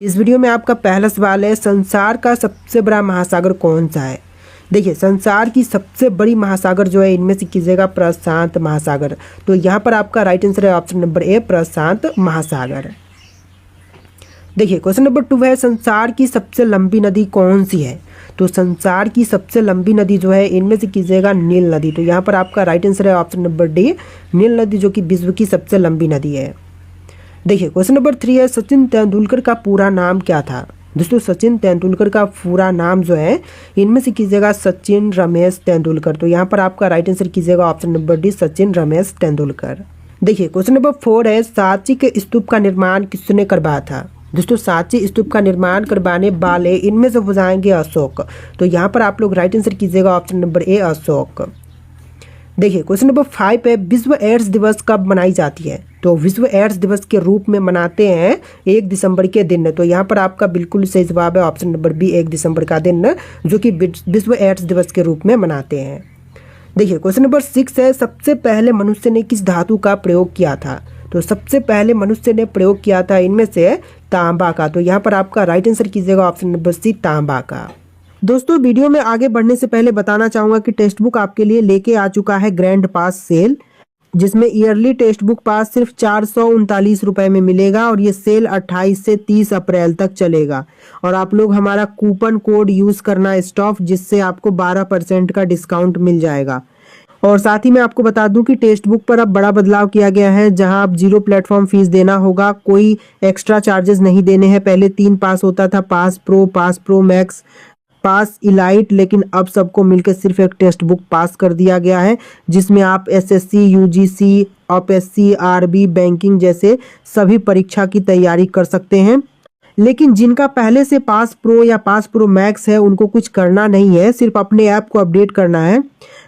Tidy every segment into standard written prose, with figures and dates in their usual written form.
इस वीडियो में आपका पहला सवाल है, संसार का सबसे बड़ा महासागर कौन सा है। देखिए, संसार की सबसे बड़ी महासागर जो है इनमें से कीजिएगा प्रशांत महासागर। तो यहाँ पर आपका राइट आंसर है ऑप्शन नंबर ए, प्रशांत महासागर। देखिए, क्वेश्चन नंबर 2 है, संसार की सबसे लंबी नदी कौन सी है। तो संसार की सबसे लंबी नदी जो है इनमें से कीजिएगा नील नदी। तो यहाँ पर आपका राइट आंसर है ऑप्शन नंबर डी, नील नदी, जो कि विश्व की सबसे लंबी नदी है। देखिए, क्वेश्चन नंबर 3 है, सचिन तेंदुलकर का पूरा नाम क्या था। दोस्तों, सचिन तेंदुलकर का पूरा नाम जो है इनमें से कीजिएगा सचिन रमेश तेंदुलकर। तो यहाँ पर आपका राइट आंसर कीजिएगा option number D, Sachin Ramesh Tendulkar. देखिए, क्वेश्चन नंबर 4 है, सांची के स्तूप का निर्माण किसने करवाया था। दोस्तों, सांची स्तूप का निर्माण करवाने वाले इनमें से हो जाएंगे अशोक। तो यहाँ पर आप लोग राइट आंसर कीजिएगा ऑप्शन नंबर ए, अशोक। देखिए, क्वेश्चन नंबर 5 है, विश्व एड्स दिवस कब मनाई जाती है। तो विश्व एड्स दिवस के रूप में मनाते हैं 1 दिसंबर के दिन। तो यहाँ पर आपका बिल्कुल सही जवाब है ऑप्शन नंबर बी, 1 दिसंबर का दिन, जो कि विश्व एड्स दिवस के रूप में मनाते हैं। देखिए, क्वेश्चन नंबर 6 है, सबसे पहले मनुष्य ने किस धातु का प्रयोग किया था। तो सबसे पहले मनुष्य ने प्रयोग किया था इनमें से तांबा का। तो यहाँ पर आपका राइट आंसर कीजिएगा ऑप्शन नंबर सी, तांबा का। दोस्तों, वीडियो में आगे बढ़ने से पहले बताना चाहूँगा कि टेक्स्ट बुक आपके लिए लेके आ चुका है ग्रैंड पास सेल, जिसमें ईयरली टेक्स्ट बुक पास सिर्फ 439 रुपये में मिलेगा और ये सेल 28 से 30 अप्रैल तक चलेगा। और आप लोग हमारा कूपन कोड यूज़ करना स्टॉफ, जिससे आपको 12% का डिस्काउंट मिल जाएगा। और साथ ही मैं आपको बता दूं कि टेक्स्ट बुक पर अब बड़ा बदलाव किया गया है, जहां अब 0 प्लेटफॉर्म फीस देना होगा, कोई एक्स्ट्रा चार्जेस नहीं देने हैं। पहले 3 पास होता था, पास प्रो मैक्स, पास इलाइट, लेकिन अब सबको मिलकर सिर्फ एक टेक्स्ट बुक पास कर दिया गया है, जिसमें आप एसएससी, यूजीसी, ऑपएससी, आरबी, बैंकिंग जैसे सभी परीक्षा की तैयारी कर सकते हैं। लेकिन जिनका पहले से पास प्रो या पास प्रो मैक्स है उनको कुछ करना नहीं है, सिर्फ अपने ऐप को अपडेट करना है,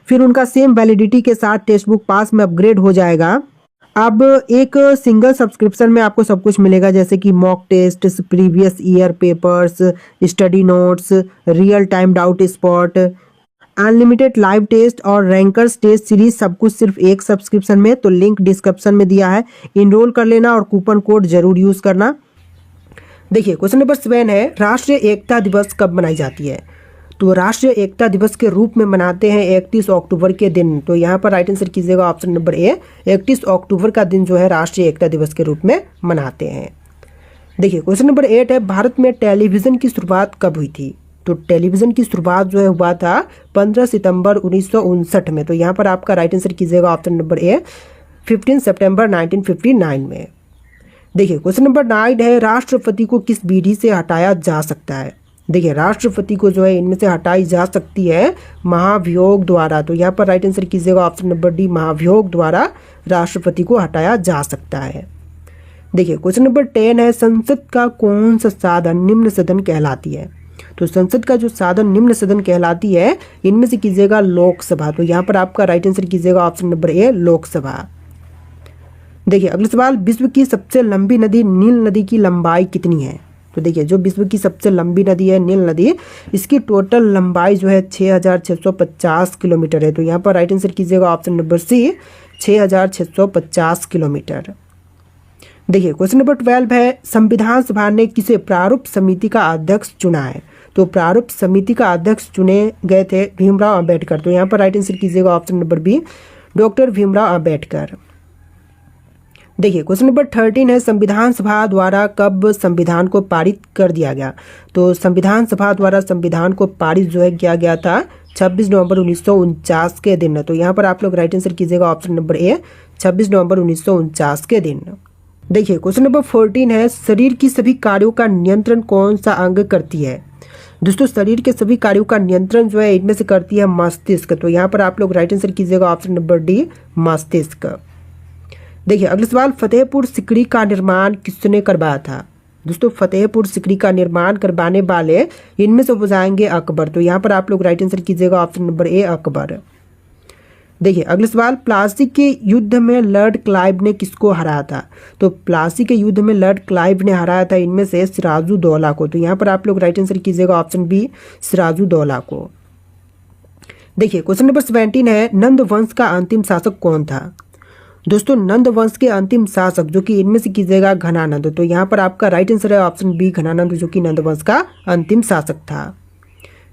फिर उनका सेम वैलिडिटी के साथ टेक्स्ट बुक पास में अपग्रेड हो जाएगा। अब एक सिंगल सब्सक्रिप्शन में आपको सब कुछ मिलेगा, जैसे कि mock test, previous year papers, study notes, real time doubt spot, unlimited live test और रैंकर्स टेस्ट सीरीज, सब कुछ सिर्फ एक सब्सक्रिप्शन में। तो लिंक डिस्क्रिप्शन में दिया है, इनरोल कर लेना और कूपन कोड जरूर यूज़ करना। देखिए, क्वेश्चन नंबर 7 है, राष्ट्रीय एकता दिवस कब मनाई जाती है। तो राष्ट्रीय एकता दिवस के रूप में मनाते हैं 31 अक्टूबर के दिन। तो यहाँ पर राइट आंसर कीजिएगा ऑप्शन नंबर ए, 31 अक्टूबर का दिन जो है राष्ट्रीय एकता दिवस के रूप में मनाते हैं। देखिए, क्वेश्चन नंबर 8 है, भारत में टेलीविज़न की शुरुआत कब हुई थी। तो टेलीविज़न की शुरुआत जो है हुआ था 15 सितंबर 1959 में। तो यहाँ पर आपका राइट आंसर कीजिएगा ऑप्शन नंबर ए, 15 सितंबर 1959 में। देखिए, क्वेश्चन नंबर 9 है, राष्ट्रपति को किस विधि से हटाया जा सकता है। देखिए, राष्ट्रपति को जो है इनमें से हटाई जा सकती है महाभियोग द्वारा। तो यहाँ पर राइट आंसर कीजिएगा ऑप्शन नंबर डी, महाभियोग द्वारा राष्ट्रपति को हटाया जा सकता है। देखिए, क्वेश्चन नंबर 10 है, संसद का कौन सा साधन निम्न सदन कहलाती है। तो संसद का जो साधन निम्न सदन कहलाती है इनमें से कीजिएगा लोकसभा। तो यहाँ पर आपका राइट आंसर कीजिएगा ऑप्शन नंबर ए, लोकसभा। देखिए, अगला सवाल, विश्व की सबसे लंबी नदी नील नदी की लंबाई कितनी है। तो देखिए, जो विश्व की सबसे लंबी नदी है नील नदी, इसकी टोटल लंबाई जो है 6650 किलोमीटर है। तो यहाँ पर राइट आंसर कीजिएगा ऑप्शन नंबर सी, 6650 किलोमीटर। देखिए, क्वेश्चन नंबर 12 है, संविधान सभा ने किसे प्रारूप समिति का अध्यक्ष चुना है। तो प्रारूप समिति का अध्यक्ष चुने गए थे भीमराव अंबेडकर। तो यहाँ पर राइट आंसर कीजिएगा option number B, doctor Bhimrao Ambedkar. देखिए, क्वेश्चन नंबर 13 है, संविधान सभा द्वारा कब संविधान को पारित कर दिया गया। तो संविधान सभा द्वारा संविधान को पारित जो है किया गया था 26 नवंबर 1949 के दिन। तो यहाँ पर आप लोग राइट आंसर कीजिएगा ऑप्शन नंबर ए, 26 नवंबर 1949 के दिन। देखिए, क्वेश्चन नंबर 14 है, शरीर की सभी कार्यों का नियंत्रण कौन सा अंग करती है। दोस्तों, शरीर के सभी कार्यों का नियंत्रण जो है इनमें से करती है मस्तिष्क। तो यहाँ पर आप लोग राइट आंसर कीजिएगा ऑप्शन नंबर डी, मस्तिष्क। देखिए, अगला सवाल, फतेहपुर सिकरी का निर्माण किसने करवाया था। दोस्तों, फतेहपुर सिकरी का निर्माण करवाने वाले इनमें से हो जाएंगे अकबर। तो यहाँ पर आप लोग राइट आंसर कीजिएगा ऑप्शन नंबर ए, अकबर। देखिए, अगला सवाल, प्लासी के युद्ध में लॉर्ड क्लाइव ने किसको हराया था। तो प्लासी के युद्ध में लॉर्ड क्लाइव ने हराया था इनमें से सिराजुद्दौला को। तो यहाँ पर आप लोग राइट आंसर कीजिएगा ऑप्शन बी, सिराजुद्दौला को। देखिए, क्वेश्चन नंबर 17 है, नंद वंश का अंतिम शासक कौन था। दोस्तों नंद वंश के अंतिम शासक जो कि इनमें से कीजिएगा घनानंद। तो यहाँ पर आपका राइट आंसर है ऑप्शन बी घनानंद, जो कि नंद वंश का अंतिम शासक था।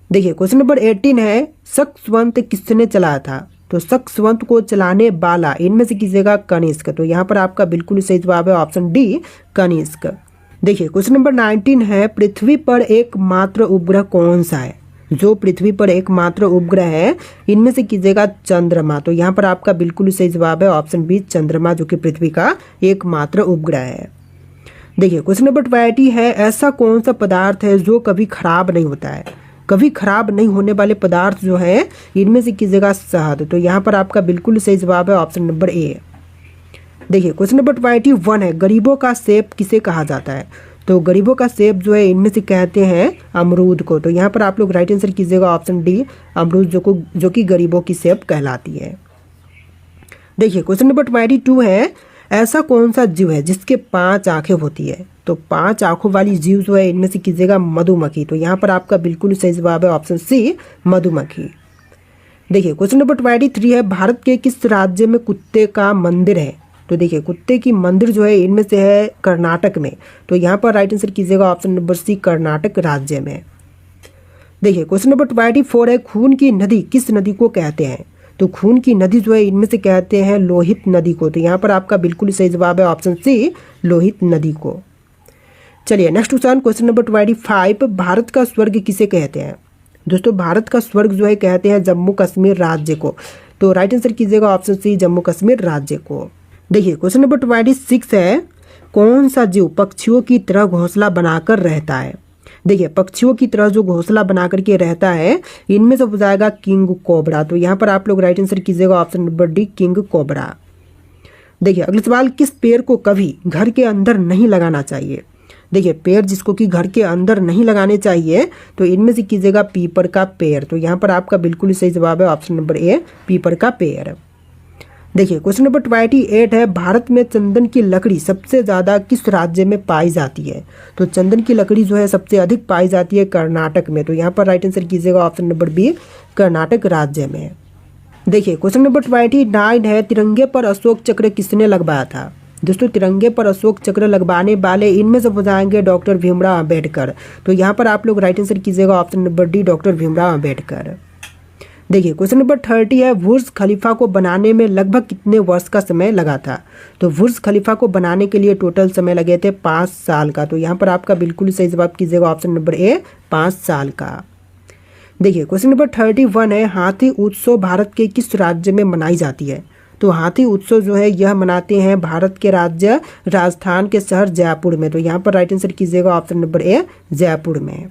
देखिए क्वेश्चन नंबर 18 है, शक्सवंत किसने चलाया था? तो शक्सवंत को चलाने वाला इनमें से कीजिएगा कनिष्क। तो यहाँ पर आपका बिल्कुल सही जवाब है ऑप्शन डी कनिष्क। देखिए क्वेश्चन नंबर 19 है, पृथ्वी पर एकमात्र उपग्रह कौन सा है? जो पृथ्वी पर एकमात्र उपग्रह है इनमें से कीजिएगा चंद्रमा। तो यहाँ पर आपका बिल्कुल सही जवाब है ऑप्शन बी चंद्रमा, जो कि पृथ्वी का एकमात्र उपग्रह है। देखिए क्वेश्चन नंबर 20 है, ऐसा कौन सा पदार्थ है जो कभी खराब नहीं होता है? कभी खराब नहीं होने वाले पदार्थ जो है इनमें से कीजिएगा शहद। तो यहाँ पर आपका बिल्कुल सही जवाब है ऑप्शन नंबर ए। देखिए क्वेश्चन नंबर 21 है, गरीबों का सेब किसे कहा जाता है? तो गरीबों का सेब जो है इनमें से कहते हैं अमरूद को। तो यहाँ पर आप लोग राइट आंसर कीजिएगा ऑप्शन डी अमरूद, जो कि गरीबों की सेब कहलाती है। देखिए क्वेश्चन नंबर 22 है, ऐसा कौन सा जीव है जिसके 5 आंखें होती है? तो 5 आंखों वाली जीव जो है इनमें से कीजिएगा मधुमक्खी। तो यहाँ पर आपका बिल्कुल सही जवाब है ऑप्शन सी मधुमक्खी। देखिए क्वेश्चन नंबर 23 है, भारत के किस राज्य में कुत्ते का मंदिर है? तो देखिए कुत्ते की मंदिर जो है इनमें से है कर्नाटक में। तो यहाँ पर राइट आंसर कीजिएगा ऑप्शन नंबर सी कर्नाटक राज्य में। देखिए क्वेश्चन नंबर 24 है, खून की नदी किस नदी को कहते हैं? तो खून की नदी जो है इनमें से कहते हैं लोहित नदी को। तो यहाँ पर आपका बिल्कुल सही जवाब है ऑप्शन सी लोहित नदी को। चलिए नेक्स्ट क्वेश्चन नंबर 25, भारत का स्वर्ग किसे कहते हैं? दोस्तों भारत का स्वर्ग जो है कहते हैं जम्मू कश्मीर राज्य को। तो राइट आंसर कीजिएगा ऑप्शन सी जम्मू कश्मीर राज्य को। देखिए क्वेश्चन नंबर 26 है, कौन सा जीव पक्षियों की तरह घोंसला बनाकर रहता है? देखिए पक्षियों की तरह जो घोंसला बना करके रहता है इनमें से हो जाएगा किंग कोबरा। तो यहाँ पर आप लोग राइट आंसर कीजिएगा option number D king cobra. देखिए अगला सवाल, किस पेड़ को कभी घर के अंदर नहीं लगाना चाहिए? देखिए पेड़ जिसको कि घर के अंदर नहीं लगाने चाहिए तो इनमें से कीजिएगा पीपल का पेड़। तो यहाँ पर आपका बिल्कुल सही जवाब है ऑप्शन नंबर ए पीपल का पेड़। देखिए क्वेश्चन नंबर 28 है, भारत में चंदन की लकड़ी सबसे ज़्यादा किस राज्य में पाई जाती है? तो चंदन की लकड़ी जो है सबसे अधिक पाई जाती है कर्नाटक में। तो यहाँ पर राइट आंसर कीजिएगा ऑप्शन नंबर बी कर्नाटक राज्य में। देखिए क्वेश्चन नंबर 29 है, तिरंगे पर अशोक चक्र किसने लगवाया था? दोस्तों तिरंगे पर अशोक चक्र लगवाने वाले इनमें से हो जाएंगे डॉक्टर भीमराव अम्बेडकर। तो यहाँ पर आप लोग राइट आंसर कीजिएगा option number D doctor Bhimrao Ambedkar. देखिए क्वेश्चन नंबर 30 है, बुर्ज खलीफा को बनाने में लगभग कितने वर्ष का समय लगा था? तो बुर्ज खलीफा को बनाने के लिए टोटल समय लगे थे 5 साल का। तो यहाँ पर आपका बिल्कुल सही जवाब कीजिएगा ऑप्शन नंबर ए 5 साल का। देखिए क्वेश्चन नंबर 31 है, हाथी उत्सव भारत के किस राज्य में मनाई जाती है? तो हाथी उत्सव जो है यह मनाते हैं भारत के राज्य राजस्थान के शहर जयपुर में। तो यहाँ पर राइट आंसर कीजिएगा ऑप्शन नंबर ए जयपुर में।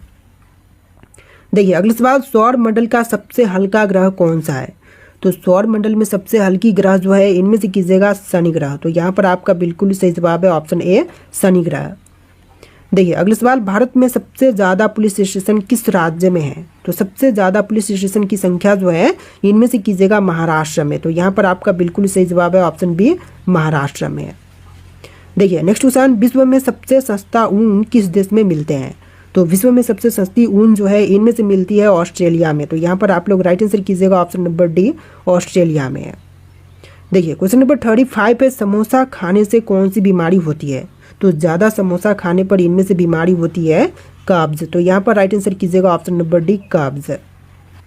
देखिए अगला सवाल, सौर मंडल का सबसे हल्का ग्रह कौन सा है? तो सौर मंडल में सबसे हल्की ग्रह जो है इनमें से कीजिएगा शनि ग्रह। तो यहाँ पर आपका बिल्कुल सही जवाब है ऑप्शन ए शनि ग्रह। देखिए अगला सवाल, भारत में सबसे ज़्यादा पुलिस स्टेशन किस राज्य में है? तो सबसे ज़्यादा पुलिस स्टेशन की संख्या जो है इनमें से कीजिएगा महाराष्ट्र में। तो यहाँ पर आपका बिल्कुल सही जवाब है ऑप्शन बी महाराष्ट्र में। देखिए नेक्स्ट क्वेश्चन, विश्व में सबसे सस्ता ऊन किस देश में मिलते हैं? तो विश्व में सबसे सस्ती ऊन जो है इनमें से मिलती है ऑस्ट्रेलिया में। तो यहाँ पर आप लोग राइट आंसर कीजिएगा ऑप्शन नंबर डी ऑस्ट्रेलिया में। देखिए क्वेश्चन नंबर 35 है, समोसा खाने से कौन सी बीमारी होती है? तो ज़्यादा समोसा खाने पर इनमें से बीमारी होती है कब्ज। तो यहाँ पर राइट आंसर कीजिएगा ऑप्शन नंबर डी कब्ज।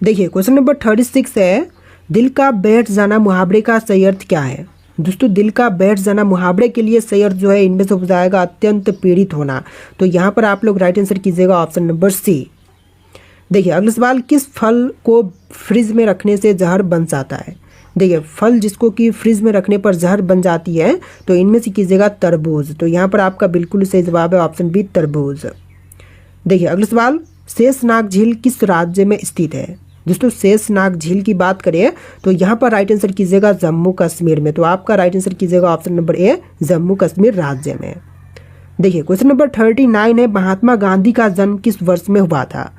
देखिए क्वेश्चन नंबर 36 है, दिल का बैठ जाना मुहावरे का सही अर्थ क्या है? दोस्तों दिल का बैठ जाना मुहावरे के लिए सही अर्थ जो है इनमें से हो जाएगा अत्यंत पीड़ित होना। तो यहाँ पर आप लोग राइट आंसर कीजिएगा ऑप्शन नंबर सी। देखिए अगला सवाल, किस फल को फ्रिज में रखने से जहर बन जाता है? देखिए फल जिसको कि फ्रिज में रखने पर जहर बन जाती है तो इनमें से कीजिएगा तरबूज। तो यहाँ पर आपका बिल्कुल सही जवाब है ऑप्शन बी तरबूज। देखिए अगला सवाल, शेषनाग झील किस राज्य में स्थित है? दोस्तों शेषनाग झील की बात करें तो यहाँ पर राइट आंसर कीजिएगा जम्मू कश्मीर में। तो आपका राइट आंसर कीजिएगा option number A Jammu Kashmir राज्य में। देखिए क्वेश्चन नंबर 39 है, महात्मा गांधी का जन्म किस वर्ष में हुआ था?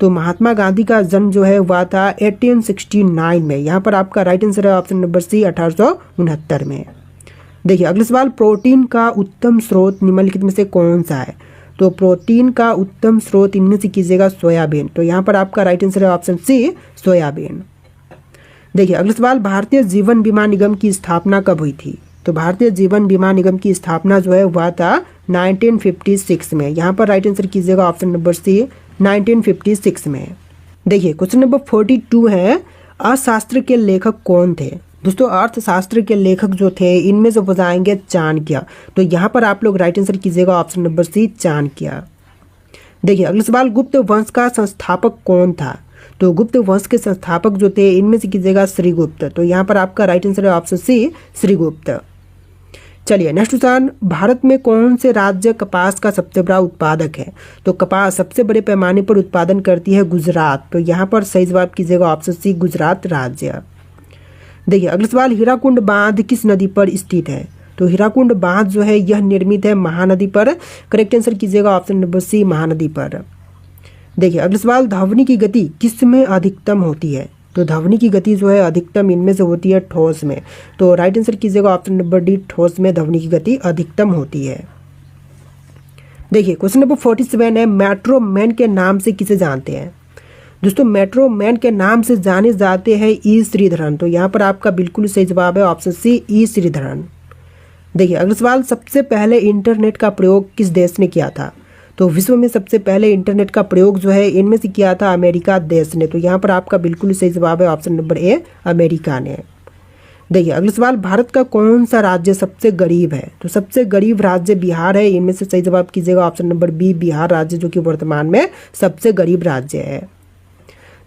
तो महात्मा गांधी का जन्म जो है हुआ था 1869 में। यहाँ पर आपका राइट आंसर है ऑप्शन नंबर सी 1869 में। देखिए अगला सवाल, प्रोटीन का उत्तम स्रोत निम्नलिखित में से कौन सा है? तो प्रोटीन का उत्तम स्रोत इनमें से कीजिएगा सोयाबीन। तो यहाँ पर आपका राइट आंसर है ऑप्शन सी सोयाबीन। देखिए अगला सवाल, भारतीय जीवन बीमा निगम की स्थापना कब हुई थी? तो भारतीय जीवन बीमा निगम की स्थापना जो है हुआ था 1956 में। यहाँ पर राइट आंसर कीजिएगा ऑप्शन नंबर सी 1956 में। देखिए क्वेश्चन नंबर 42 है, अर्थशास्त्र के लेखक कौन थे? दोस्तों अर्थशास्त्र के लेखक जो थे इनमें से बताएंगे चाणक्य। तो यहाँ पर आप लोग राइट आंसर कीजिएगा ऑप्शन नंबर सी चाणक्य। देखिए अगला सवाल, गुप्त वंश का संस्थापक कौन था? तो गुप्त वंश के संस्थापक जो थे इनमें से कीजिएगा श्रीगुप्त। तो यहाँ पर आपका राइट आंसर है ऑप्शन सी श्रीगुप्त। चलिए नेक्स्ट क्वेश्चन, भारत में कौन से राज्य कपास का सबसे बड़ा उत्पादक है? तो कपास सबसे बड़े पैमाने पर उत्पादन करती है गुजरात। तो यहाँ पर सही जवाब कीजिएगा ऑप्शन सी गुजरात राज्य। देखिए अगला सवाल, हीराकुंड बांध किस नदी पर स्थित है? तो हीराकुंड बांध जो है यह निर्मित है महानदी पर। करेक्ट आंसर कीजिएगा ऑप्शन नंबर सी महानदी पर। देखिए अगला सवाल, ध्वनि की गति किस में अधिकतम होती है? तो ध्वनि की गति जो है अधिकतम इनमें से होती है ठोस में। तो राइट आंसर कीजिएगा ऑप्शन नंबर डी ठोस में ध्वनि की गति अधिकतम होती है। देखिए क्वेश्चन नंबर 47 है, मेट्रो मैन के नाम से किसे जानते हैं? दोस्तों मेट्रो मैन के नाम से जाने जाते हैं ई श्रीधरन। तो यहाँ पर आपका बिल्कुल सही जवाब है ऑप्शन सी ई श्रीधरन। देखिए अगला सवाल, सबसे पहले इंटरनेट का प्रयोग किस देश ने किया था? तो विश्व में सबसे पहले इंटरनेट का प्रयोग जो है इनमें से किया था अमेरिका देश ने। तो यहाँ पर आपका बिल्कुल सही जवाब है ऑप्शन नंबर ए अमेरिका ने। देखिए अगला सवाल, भारत का कौन सा राज्य सबसे गरीब है? तो सबसे गरीब राज्य बिहार है। इनमें से सही जवाब कीजिएगा ऑप्शन नंबर बी बिहार राज्य, जो कि वर्तमान में सबसे गरीब राज्य है।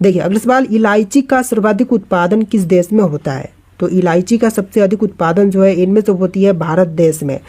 देखिए अगला सवाल, इलायची का सर्वाधिक उत्पादन किस देश में होता है? तो इलायची का सबसे अधिक उत्पादन जो है इनमें से होती है भारत देश में।